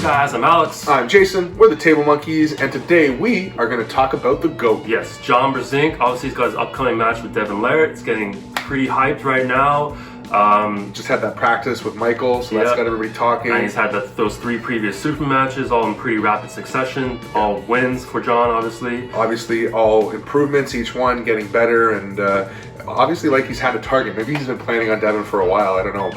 guys, I'm Alex. I'm Jason, we're the Table Monkeys, and today we are going to talk about the GOAT. Yes, John Brzenk. Obviously he's got his upcoming match with Devin Larratt. It's getting pretty hyped right now. Just had that practice with Michael, so that's got everybody talking. And he's had those 3 previous super matches, all in pretty rapid succession. All wins for John, obviously. Obviously, all improvements, each one getting better, and obviously, like, he's had a target. Maybe he's been planning on Devin for a while, I don't know,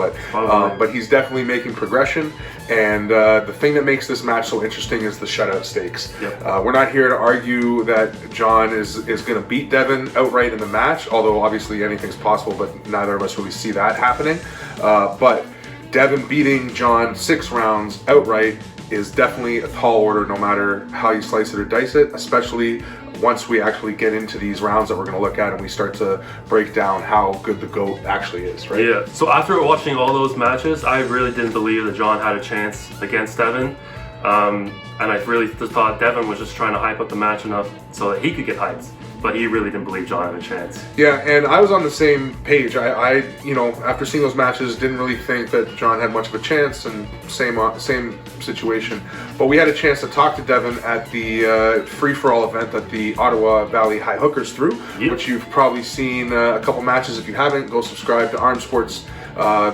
but he's definitely making progression. And the thing that makes this match so interesting is the shutout stakes. Yep. We're not here to argue that John is going to beat Devin outright in the match, although obviously anything's possible, but neither of us really see that happening. But Devin beating John 6 rounds outright is definitely a tall order, no matter how you slice it or dice it, especially once we actually get into these rounds that we're going to look at and we start to break down how good the GOAT actually is, right? Yeah, so after watching all those matches, I really didn't believe that John had a chance against Devin. And I really just thought Devin was just trying to hype up the match enough so that he could get hyped. But he really didn't believe John had a chance. Yeah, and I was on the same page. I you know, after seeing those matches, didn't really think that John had much of a chance, and same situation. But we had a chance to talk to Devin at the free-for-all event that the Ottawa Valley High Hookers threw, which you've probably seen a couple matches. If you haven't, go subscribe to Arm Sports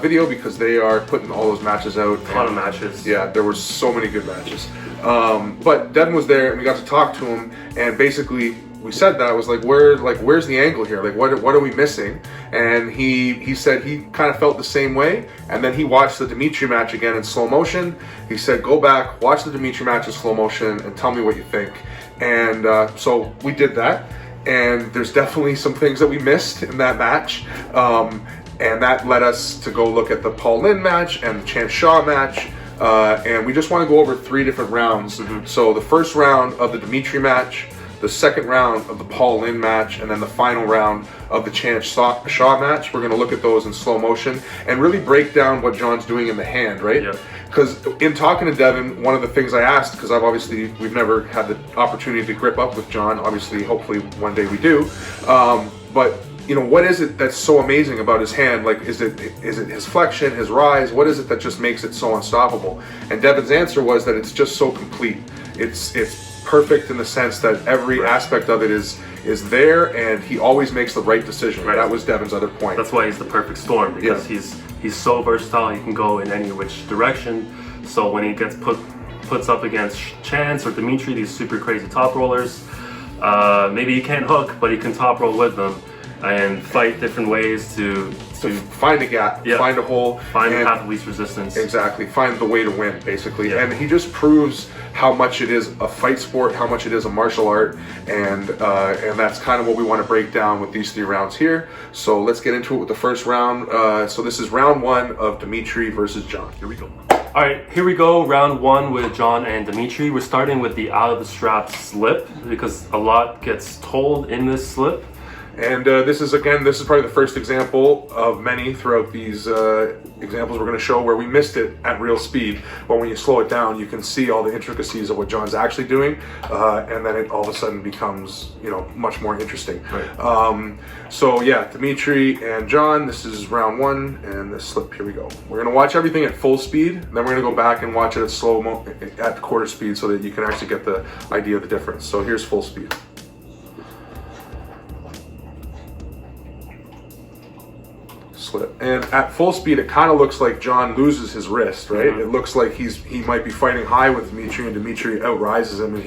video, because they are putting all those matches out. A lot of matches. Yeah, there were so many good matches. But Devin was there, and we got to talk to him, and basically we said that I was like, where's the angle here? Like, what are we missing? And he said he kind of felt the same way. And then he watched the Dmitry match again in slow motion. He said, go back, watch the Dmitry match in slow motion, and tell me what you think. And so we did that. And there's definitely some things that we missed in that match. And that led us to go look at the Paul Linn match and the Chance Shaw match. And we just want to go over 3 different rounds. So the first round of the Dmitry match, the second round of the Paul Linn match, and then the final round of the Chance Shaw match. We're going to look at those in slow motion and really break down what John's doing in the hand, right? Because in talking to Devin, one of the things I asked, because we've never had the opportunity to grip up with John, obviously, hopefully one day we do, but you know, what is it that's so amazing about his hand? Like, is it his flexion, his rise? What is it that just makes it so unstoppable? And Devin's answer was that it's just so complete. It's perfect in the sense that every aspect of it is there, and he always makes the right decision. That was Devin's other point. That's why he's the perfect storm, because he's so versatile. He can go in any which direction. So when he gets puts up against Chance or Dmitry, these super crazy top rollers, maybe he can't hook, but he can top roll with them and fight different ways to find a gap, find a hole, find the path of least resistance. Exactly, find the way to win, basically. Yeah. And he just proves how much it is a fight sport, how much it is a martial art, and that's kind of what we want to break down with these 3 rounds here. So let's get into it with the first round. So this is round 1 of Dmitry versus John. Here we go. All right, here we go, round 1 with John and Dmitry. We're starting with the out of the strap slip, because a lot gets told in this slip. And this is probably the first example of many throughout these examples we're going to show where we missed it at real speed. But when you slow it down, you can see all the intricacies of what John's actually doing, and then it all of a sudden becomes, you know, much more interesting. Right. So yeah, Dmitry and John, this is round 1, and this slip, here we go. We're going to watch everything at full speed, then we're going to go back and watch it at at quarter speed, so that you can actually get the idea of the difference. So here's full speed. Slip. And at full speed, it kind of looks like John loses his wrist, right? It looks like he might be fighting high with Dmitry, and Dmitry outrises him, and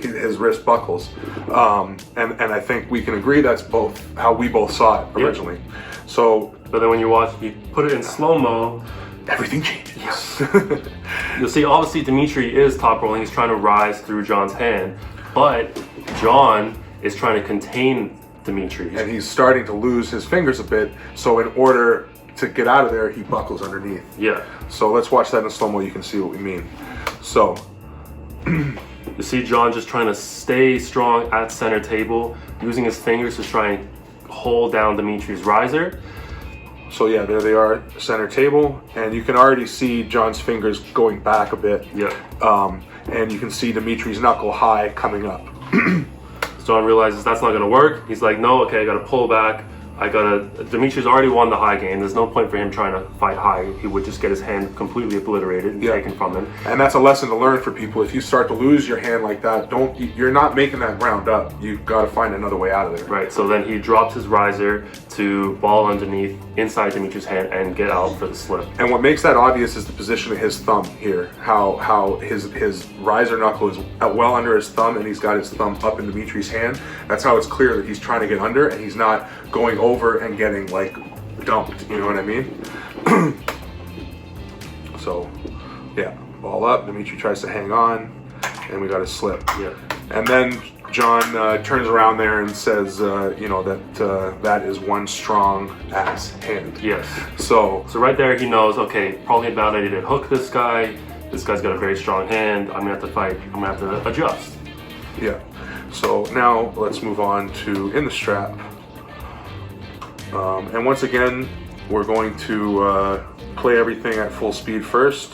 his wrist buckles. And I think we can agree that's both how we both saw it originally. So, but then when you put it in slow-mo, everything changes. You'll see, obviously, Dmitry is top rolling. He's trying to rise through John's hand, but John is trying to contain Dmitry. And he's starting to lose his fingers a bit, so in order to get out of there, he buckles underneath. Yeah. So let's watch that in slow-mo, you can see what we mean. So, you see John just trying to stay strong at center table, using his fingers to try and hold down Dmitry's riser. So yeah, there they are, center table, and you can already see John's fingers going back a bit. Yeah. And you can see Dmitry's knuckle high coming up. John realizes that's not going to work. He's like, no, okay, I got to pull back. Dmitri's already won the high game. There's no point for him trying to fight high. He would just get his hand completely obliterated and taken from him. And that's a lesson to learn for people. If you start to lose your hand like that, you're not making that ground up. You've got to find another way out of there. Right, so then he drops his riser to ball underneath inside Dmitri's hand and get out for the slip. And what makes that obvious is the position of his thumb here. How his riser knuckle is well under his thumb, and he's got his thumb up in Dmitri's hand. That's how it's clear that he's trying to get under, and he's not going over and getting like dumped. You know what I mean? So, yeah, ball up. Dmitry tries to hang on, and we got a slip. Yeah. And then John turns around there and says, that is one strong ass hand. Yes. So right there, he knows. Okay, probably a bad idea to hook this guy. This guy's got a very strong hand. I'm gonna have to fight. I'm gonna have to adjust. Yeah. So now let's move on to in the strap. And once again, we're going to play everything at full speed first,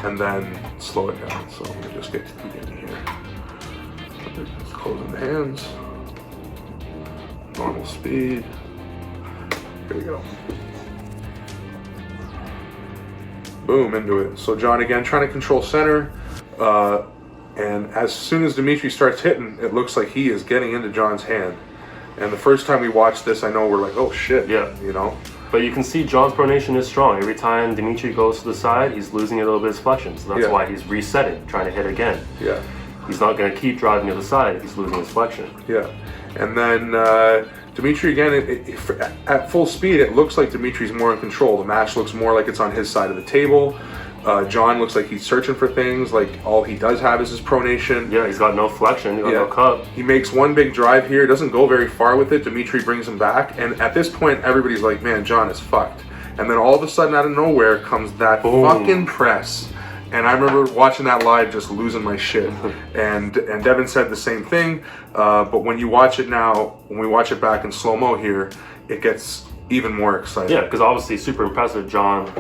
and then slow it down. So let me just get to the beginning here. Just closing the hands. Normal speed. Here we go. Boom, into it. So John again trying to control center. And as soon as Dmitry starts hitting, it looks like he is getting into John's hand. And the first time we watched this, I know we're like, oh shit, yeah, you know. But you can see John's pronation is strong. Every time Dmitry goes to the side, he's losing a little bit of his flexion. So that's why he's resetting, trying to hit again. Yeah. He's not going to keep driving to the side if he's losing his flexion. Yeah. And then Dmitry again, at full speed, it looks like Dmitry's more in control. The match looks more like it's on his side of the table. John looks like he's searching for things, like all he does have is his pronation. Yeah, he's got no flexion, he's got no cup. He makes one big drive here, doesn't go very far with it. Dmitry brings him back, and at this point, everybody's like, man, John is fucked. And then all of a sudden, out of nowhere, comes that fucking press. And I remember watching that live, just losing my shit. And Devin said the same thing, but when you watch it now, when we watch it back in slow-mo here, it gets even more exciting. Yeah, because obviously super impressive. John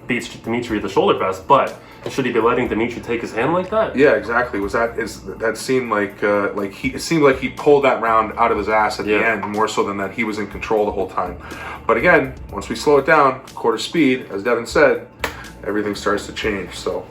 beats Dmitry with the shoulder press, but should he be letting Dmitry take his hand like that? Yeah, exactly. That seemed like it seemed like he pulled that round out of his ass at the end, more so than that he was in control the whole time. But again, once we slow it down, quarter speed, as Devin said, everything starts to change. So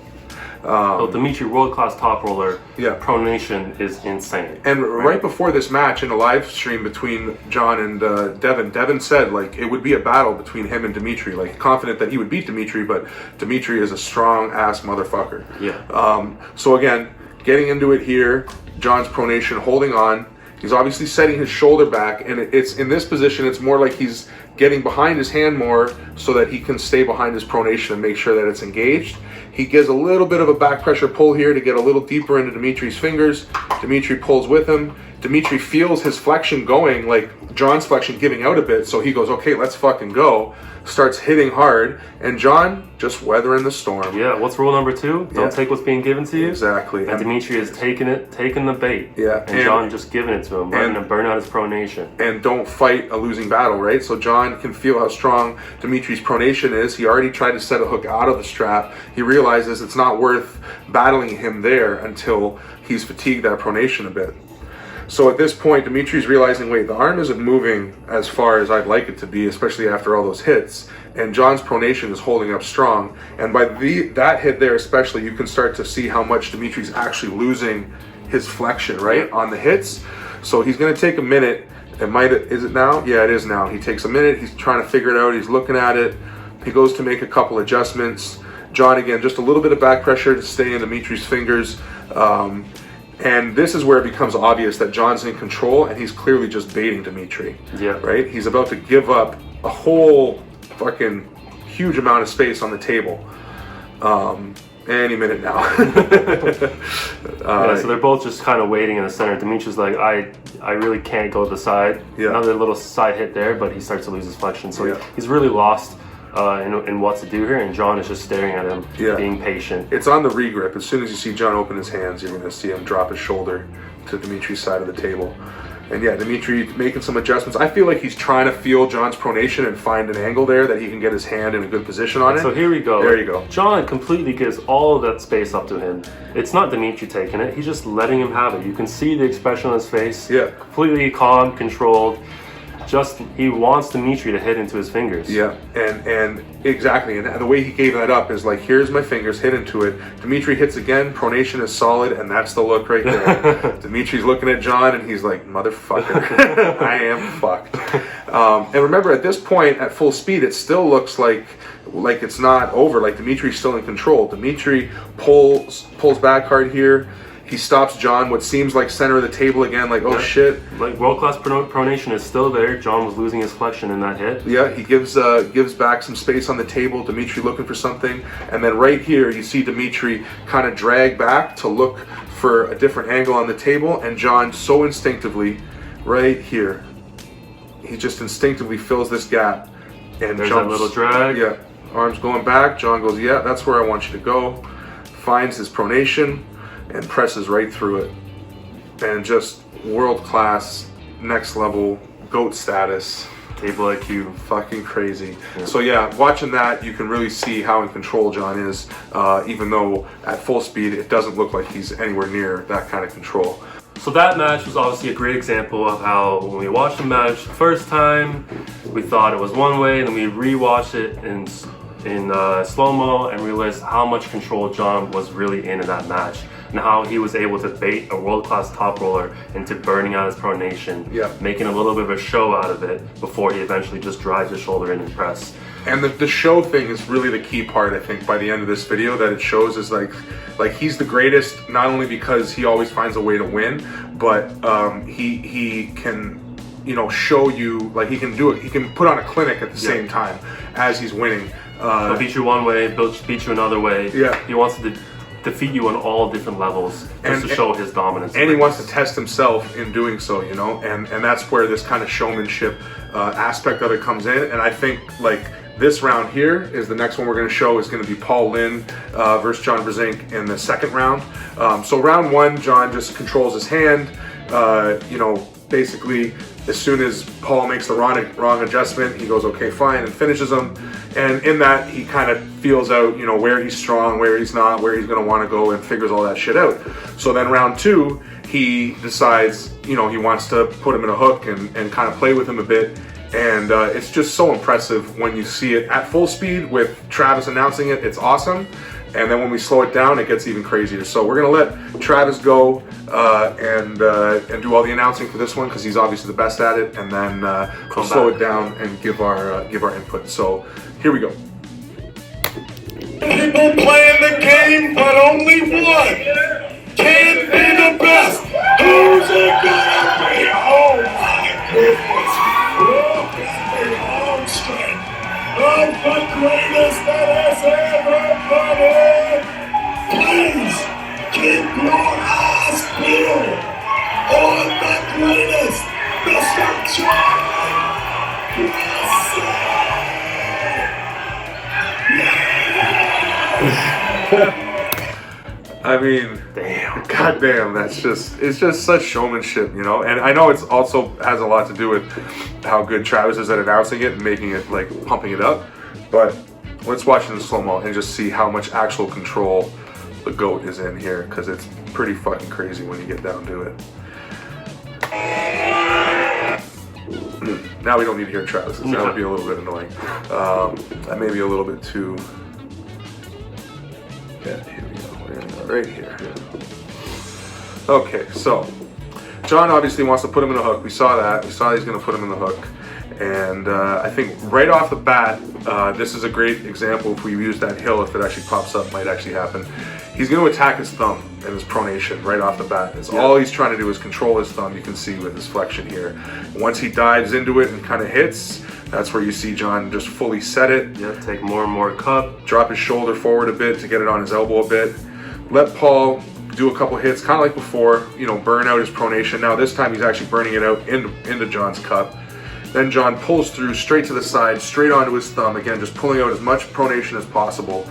Dmitry, world-class top roller, pronation is insane. And right before this match, in a live stream between John and Devin said like it would be a battle between him and Dmitry, like confident that he would beat Dmitry, but Dmitry is a strong-ass motherfucker. Yeah. So again, getting into it here, John's pronation, holding on. He's obviously setting his shoulder back, and it's in this position, it's more like he's getting behind his hand more so that he can stay behind his pronation and make sure that it's engaged. He gives a little bit of a back pressure pull here to get a little deeper into Dmitry's fingers. Dmitry pulls with him. Dmitry feels his flexion going, like John's flexion giving out a bit, so he goes, okay, let's fucking go. Starts hitting hard, and John just weathering the storm. Yeah, what's rule number 2? Don't take what's being given to you. Exactly. And Dmitry is taking the bait. Yeah. And John just giving it to him, letting him burn out his pronation. And don't fight a losing battle, right? So John can feel how strong Dmitry's pronation is. He already tried to set a hook out of the strap. He realizes it's not worth battling him there until he's fatigued that pronation a bit. So at this point, Dmitry's realizing, wait, the arm isn't moving as far as I'd like it to be, especially after all those hits. And John's pronation is holding up strong. And by that hit there especially, you can start to see how much Dmitry's actually losing his flexion, right, on the hits. So he's going to take a minute. Is it now? Yeah, it is now. He takes a minute. He's trying to figure it out. He's looking at it. He goes to make a couple adjustments. John, again, just a little bit of back pressure to stay in Dmitry's fingers. And this is where it becomes obvious that John's in control, and he's clearly just baiting Dmitry. Yeah. Right? He's about to give up a whole fucking huge amount of space on the table. Any minute now. So they're both just kind of waiting in the center. Dmitry's like, I really can't go to the side. Yeah. Another little side hit there, but he starts to lose his flexion. So he's really lost in what to do here, and John is just staring at him, being patient. It's on the regrip. As soon as you see John open his hands, you're going to see him drop his shoulder to Dmitry's side of the table. And yeah, Dmitry making some adjustments. I feel like he's trying to feel John's pronation and find an angle there that he can get his hand in a good position on it. So here we go. There you go. John completely gives all of that space up to him. It's not Dmitry taking it. He's just letting him have it. You can see the expression on his face. Yeah. Completely calm, controlled. Just, he wants Dmitry to hit into his fingers. Yeah, and exactly, and the way he gave that up is like, here's my fingers, hit into it. Dmitry hits again, pronation is solid, and that's the look right there. Dmitry's looking at John, and he's like, motherfucker, I am fucked. And remember, at this point, at full speed, it still looks like it's not over, like Dmitry's still in control. Dmitry pulls back hard here. He stops John, what seems like center of the table again, like, oh shit. Like, world-class pronation is still there. John was losing his flexion in that hit. Yeah, he gives back some space on the table. Dmitry looking for something. And then right here, you see Dmitry kind of drag back to look for a different angle on the table. And John, so instinctively, right here, he just instinctively fills this gap. And there's jumps. That little drag. Yeah, arms going back. John goes, yeah, that's where I want you to go. Finds his pronation and presses right through it. And just world-class, next level, GOAT status. Table IQ. Fucking crazy. Yeah. So yeah, watching that, you can really see how in control John is, even though at full speed, it doesn't look like he's anywhere near that kind of control. So that match was obviously a great example of how when we watched the match the first time, we thought it was one way, and then we rewatched it in slow-mo and realized how much control John was really in that match, and how he was able to bait a world-class top roller into burning out his pronation, making a little bit of a show out of it before he eventually just drives his shoulder in and press. And the show thing is really the key part, I think, by the end of this video, that it shows is like he's the greatest, not only because he always finds a way to win, but he can, you know, show you, like, he can do it. He can put on a clinic at the same time as he's winning. He'll beat you one way, beat you another way. Yeah. He wants to defeat you on all different levels just to show his dominance. And he wants to test himself in doing so, you know, and that's where this kind of showmanship aspect of it comes in. And I think, like, this round here is the next one we're going to show is going to be Paul Linn versus John Brzenk in the second round. So round one, John just controls his hand, you know, basically as soon as Paul makes the wrong adjustment, he goes, okay, fine, and finishes him. And in that, he kind of feels out, you know, where he's strong, where he's not, where he's going to want to go, and figures all that shit out. So then round two, he decides, you know, he wants to put him in a hook and kind of play with him a bit. And it's just so impressive when you see it at full speed with Travis announcing it. It's awesome. And then when we slow it down, it gets even crazier. So we're gonna let Travis go and do all the announcing for this one, because he's obviously the best at it. And then we'll slow it down and give our input. So here we go. People playing the game, but only one can be the best. Who's it gonna be? Oh my goodness! Look at the arm strength of the greatest that has ever done it. Please keep your eyes peeled on the greatest, Mr. John Brzenk. I mean, Damn. goddamn, it's just such showmanship, you know. And I know it's also has a lot to do with how good Travis is at announcing it and making it, like, pumping it up. But let's watch it in slow-mo and just see how much actual control the GOAT is in here, because it's pretty fucking crazy when you get down to it. Now we don't need to hear Travis's. That would be a little bit annoying. That may be a little bit too. Yeah, here we go. We're gonna go right here. Okay, so John obviously wants to put him in a hook. We saw that. We saw he's gonna put him in the hook. And I think right off the bat, this is a great example. If we use that hill, if it actually pops up, might actually happen. He's going to attack his thumb and his pronation right off the bat. It's all he's trying to do is control his thumb. You can see with his flexion here. Once he dives into it and kind of hits, that's where you see John just fully set it. Yeah, take more and more cup. Drop his shoulder forward a bit to get it on his elbow a bit. Let Paul do a couple hits, kind of like before, you know, burn out his pronation. Now this time he's actually burning it out into John's cup. Then John pulls through straight to the side, straight onto his thumb. Again, just pulling out as much pronation as possible.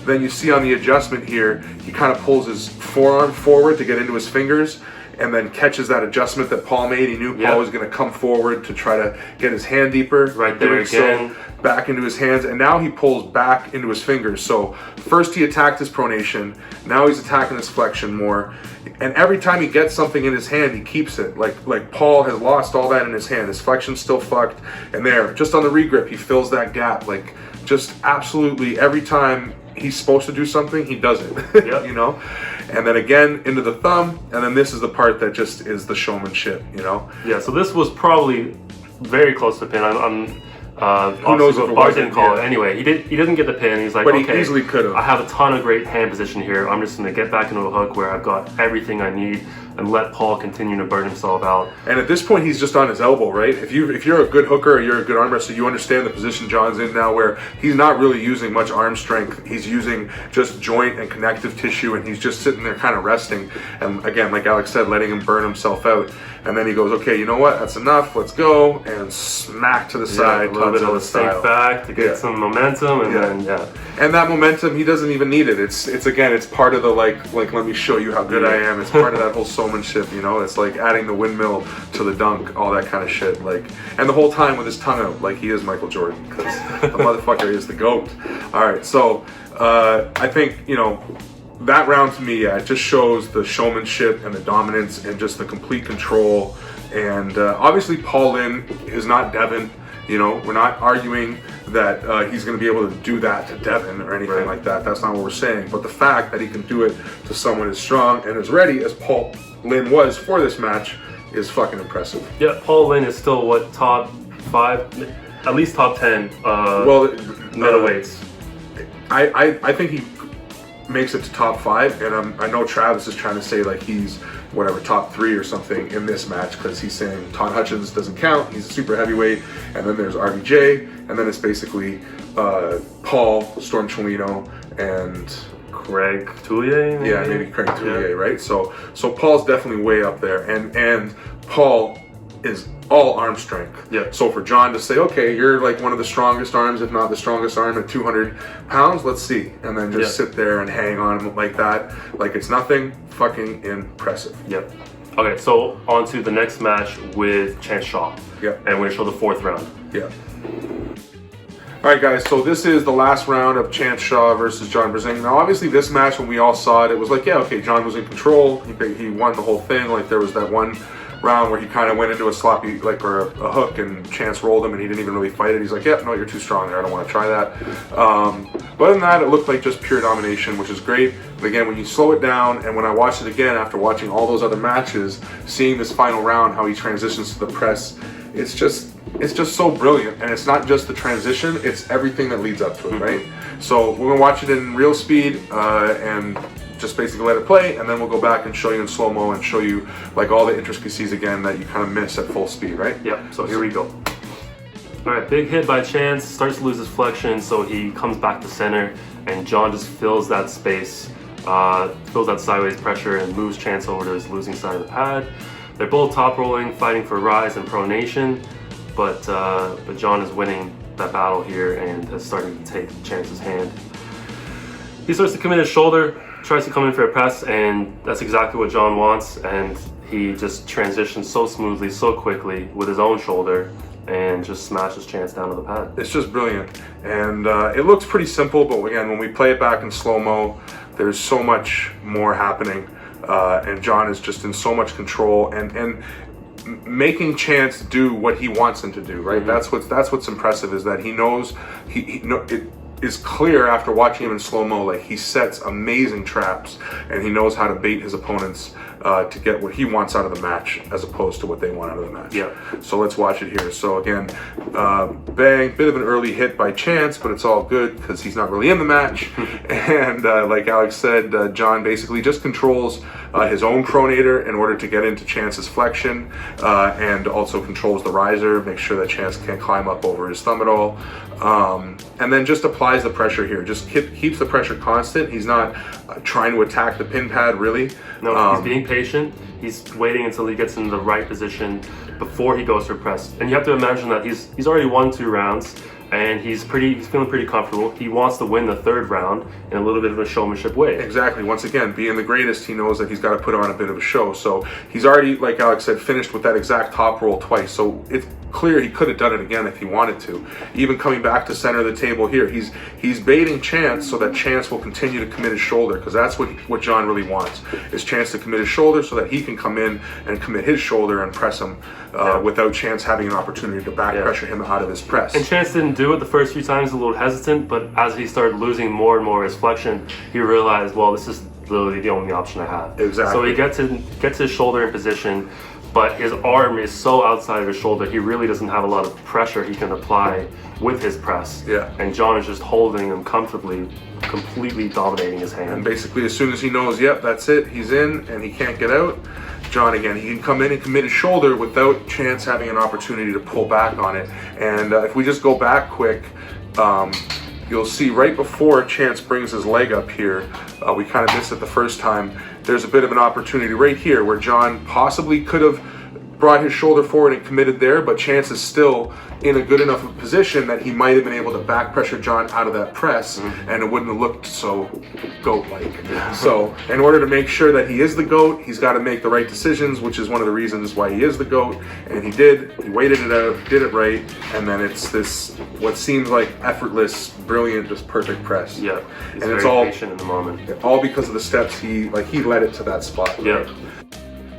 then you see on the adjustment here, he kind of pulls his forearm forward to get into his fingers, and then catches that adjustment that Paul made. He knew Paul was going to come forward to try to get his hand deeper. Right there again. So, back into his hands, and now he pulls back into his fingers. So first he attacked his pronation, now he's attacking his flexion more. And every time he gets something in his hand, he keeps it. Like Paul has lost all that in his hand. His flexion's still fucked. And there, just on the regrip, he fills that gap. Like, just absolutely every time he's supposed to do something, he does it. Yep. You know? And then again, into the thumb. And then this is the part that just is the showmanship, you know? Yeah, so this was probably very close to pin. Who knows if it Bart didn't wasn't, call yeah. it. Anyway, he didn't get the pin. He's like, But okay, he easily could have. I have a ton of great hand position here. I'm just going to get back into a hook where I've got everything I need and let Paul continue to burn himself out. And at this point, he's just on his elbow, right? If you're a good hooker or you're a good arm wrestler, you understand the position John's in now, where he's not really using much arm strength. He's using just joint and connective tissue, and he's just sitting there kind of resting. And again, like Alex said, letting him burn himself out. And then he goes, okay, you know what? That's enough. Let's go. And smack to the side. A little bit of a stake back to get some momentum, and then And that momentum, he doesn't even need it. It's again, it's part of the like let me show you how good I am. It's part of that whole showmanship, you know. It's like adding the windmill to the dunk, all that kind of shit. Like, and the whole time with his tongue out, like he is Michael Jordan, because the motherfucker is the GOAT. All right, so I think, you know, that round to me, it just shows the showmanship and the dominance and just the complete control. And obviously, Paul Linn is not Devin. You know, we're not arguing that he's going to be able to do that to Devin or anything like that. That's not what we're saying. But the fact that he can do it to someone as strong and as ready as Paul Linn was for this match is fucking impressive. Yeah, Paul Linn is still what, top 5, at least top 10 middleweights. I think he makes it to top 5, and I know Travis is trying to say like he's whatever top 3 or something in this match, because he's saying Todd Hutchins doesn't count, he's a super heavyweight, and then there's RBJ, and then it's basically Paul, Storm Cholino, and Craig Tullier, maybe? Yeah, maybe Craig Tullier, right? So Paul's definitely way up there, and Paul is all arm strength. Yeah. So for John to say, okay, you're like one of the strongest arms, if not the strongest arm at 200 pounds, let's see. And then just sit there and hang on him like that, like it's nothing, fucking impressive. Yep. Okay, so on to the next match with Chance Shaw. Yep. And we're gonna show the 4th round. Yeah. All right, guys, so this is the last round of Chance Shaw versus John Brzenk. Now, obviously, this match, when we all saw it, it was like, yeah, okay, John was in control. He won the whole thing. Like, there was that one round where he kind of went into a sloppy, like, or a hook, and Chance rolled him, and he didn't even really fight it. He's like, yeah, no, you're too strong there. I don't want to try that. But other than that, it looked like just pure domination, which is great. But again, when you slow it down, and when I watched it again after watching all those other matches, seeing this final round, how he transitions to the press, it's just so brilliant. And it's not just the transition, it's everything that leads up to it, right? So we're gonna watch it in real speed and just basically let it play, and then we'll go back and show you in slow-mo and show you like all the intricacies again that you kind of miss at full speed, right? Yep, so here we go. All right, big hit by Chance, starts to lose his flexion, so he comes back to center, and John just fills that space, fills that sideways pressure, and moves Chance over to his losing side of the pad. They're both top rolling, fighting for rise and pronation, but John is winning that battle here and has started to take Chance's hand. He starts to come in his shoulder, tries to come in for a press, and that's exactly what John wants, and he just transitions so smoothly, so quickly with his own shoulder, and just smashes Chance down to the pad. It's just brilliant, and it looks pretty simple, but again, when we play it back in slow-mo, there's so much more happening, and John is just in so much control, and making Chance do what he wants him to do, right? Mm-hmm. That's what's impressive, is that he knows, it is clear after watching him in slow-mo, like he sets amazing traps, and he knows how to bait his opponents to get what he wants out of the match as opposed to what they want out of the match. Yeah. So let's watch it here. So again, bang, bit of an early hit by Chance, but it's all good because he's not really in the match. And like Alex said, John basically just controls his own pronator in order to get into Chance's flexion, and also controls the riser, make sure that Chance can't climb up over his thumb at all. And then just applies the pressure here, just keeps the pressure constant. He's not trying to attack the pin pad, really. No, he's being patient. He's waiting until he gets in the right position before he goes for press. And you have to imagine that he's already won 2 rounds. and he's feeling pretty comfortable. He wants to win the third round in a little bit of a showmanship way. Exactly. Once again, being the greatest, he knows that he's got to put on a bit of a show. So he's already, like Alex said, finished with that exact top roll twice. So it's clear he could have done it again if he wanted to. Even coming back to center of the table here, he's baiting Chance so that Chance will continue to commit his shoulder, because that's what John really wants, is Chance to commit his shoulder so that he can come in and commit his shoulder and press him without Chance having an opportunity to back pressure him out of his press. And Chance didn't do it the first few times, a little hesitant, but as he started losing more and more his flexion, he realized, well, this is literally the only option I have. Exactly. So he gets his shoulder in position, but his arm is so outside of his shoulder, he really doesn't have a lot of pressure he can apply with his press. Yeah. And John is just holding him comfortably, completely dominating his hand. And basically, as soon as he knows, yep, that's it, he's in and he can't get out, John, again, he can come in and commit his shoulder without Chance having an opportunity to pull back on it. And if we just go back quick, you'll see right before Chance brings his leg up here, we kind of missed it the first time, there's a bit of an opportunity right here where John possibly could have brought his shoulder forward and committed there, but Chance is still in a good enough position that he might have been able to back pressure John out of that press, and it wouldn't have looked so goat-like. So in order to make sure that he is the GOAT, he's got to make the right decisions, which is one of the reasons why he is the GOAT, and he did. He waited it out, did it right, and then it's this, what seems like effortless, brilliant, just perfect press. Yeah, and it's all patient in the moment. All because of the steps he led it to that spot. Yeah.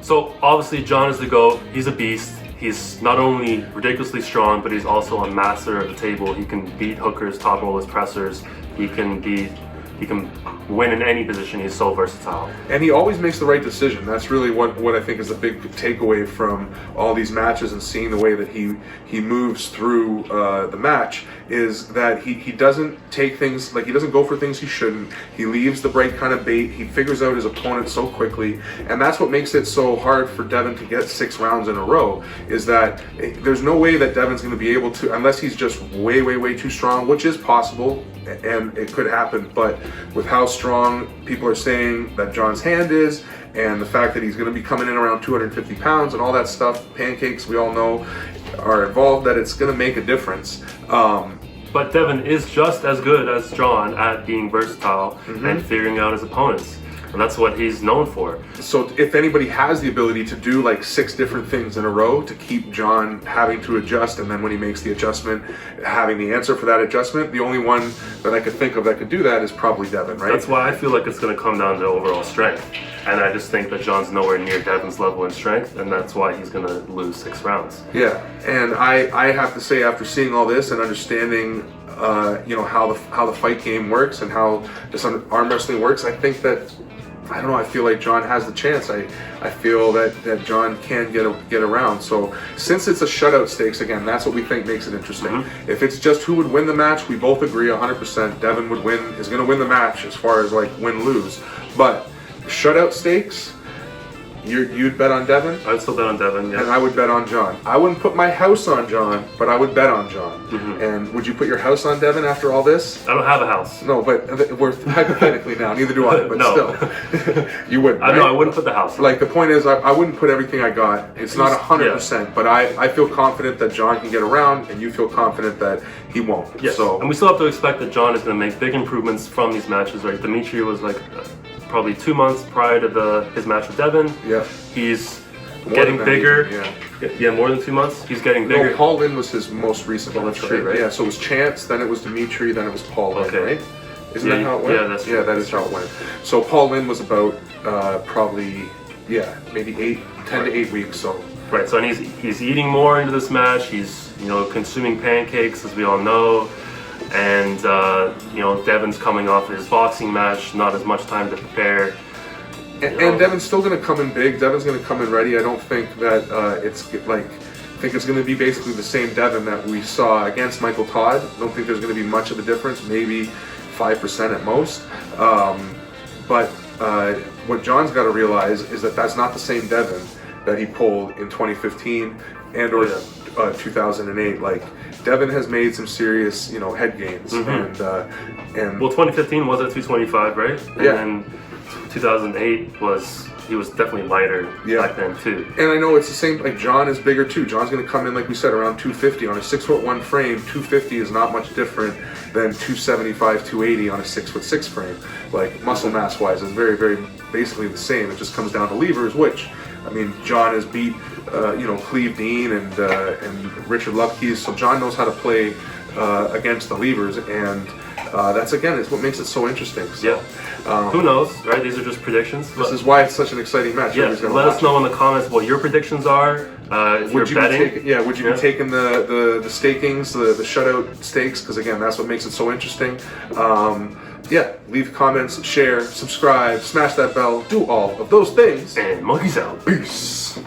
So obviously John is the GOAT. He's a beast. He's not only ridiculously strong, but he's also a master of the table. He can beat hookers, top rollers, pressers. He can win in any position. He's so versatile. And he always makes the right decision. That's really what I think is the big takeaway from all these matches, and seeing the way that he moves through the match, is that he doesn't take things, he doesn't go for things he shouldn't. He leaves the right kind of bait. He figures out his opponent so quickly, and that's what makes it so hard for Devin to get 6 rounds in a row, is that there's no way that Devin's going to be able to, unless he's just way, way, way too strong, which is possible, and it could happen, but with how strong people are saying that John's hand is, and the fact that he's going to be coming in around 250 pounds and all that stuff, pancakes, we all know, are involved, that it's going to make a difference. But Devin is just as good as John at being versatile and figuring out his opponents. And that's what he's known for. So if anybody has the ability to do 6 different things in a row to keep John having to adjust, and then when he makes the adjustment, having the answer for that adjustment, the only one that I could think of that could do that is probably Devin, right? That's why I feel like it's going to come down to overall strength. And I just think that John's nowhere near Devin's level in strength, and that's why he's going to lose 6 rounds. Yeah, and I have to say, after seeing all this and understanding how the fight game works and how this arm wrestling works, I think that, I don't know, I feel like John has the chance. I feel that John can get around. So since it's a shutout stakes, again, that's what we think makes it interesting. If it's just who would win the match, we both agree 100% Devin is going to win the match as far as win-lose. But shutout stakes, you'd bet on Devin? I'd still bet on Devin, yeah. And I would bet on John. I wouldn't put my house on John, but I would bet on John. And would you put your house on Devin after all this? I don't have a house. No, but we're hypothetically now. Neither do I, but still. You wouldn't, right? No, I wouldn't put the house on. The point is, I wouldn't put everything I got. It's not 100%, but I feel confident that John can get around, and you feel confident that he won't. Yes. So, and we still have to expect that John is going to make big improvements from these matches, right? Dmitry was probably 2 months prior to his match with Devin. Yeah. He's getting bigger. Yeah, more than 2 months. He's getting bigger. No, Paul Linn was his most recent one. That's true, right? Yeah, so it was Chance, then it was Dmitry, then it was Paul Linn, right? Isn't that how it went? Yeah, that's true. Yeah, that is how it went. So Paul Linn was about probably, maybe 10 to 8 weeks. So right, so and he's eating more into this match. He's consuming pancakes, as we all know. And Devin's coming off his boxing match, not as much time to prepare. And Devin's still going to come in big. Devin's going to come in ready. I don't think that I think it's going to be basically the same Devin that we saw against Michael Todd. I don't think there's going to be much of a difference, maybe 5% at most. But what John's got to realize is that that's not the same Devin that he pulled in 2015 and or 2008. Devin has made some serious, head gains, and well, 2015 was at 225, right? Yeah. And then 2008 was he was definitely lighter back then too. And I know it's the same. Like John is bigger too. John's going to come in, like we said, around 250 on a 6'1" frame. 250 is not much different than 275, 280 on a 6'6" frame. Like muscle mass wise, it's very, very basically the same. It just comes down to levers, which, I mean, John has beat, Cleve Dean and Richard Lupke, so John knows how to play against the levers, and that's again is what makes it so interesting. So, who knows, right? These are just predictions. This is why it's such an exciting match. Yeah, let us know in the comments what your predictions are. If would you're betting, would you be taking the stakings, the shutout stakes? Because again, that's what makes it so interesting. Leave comments, share, subscribe, smash that bell, do all of those things. And monkeys out. Peace.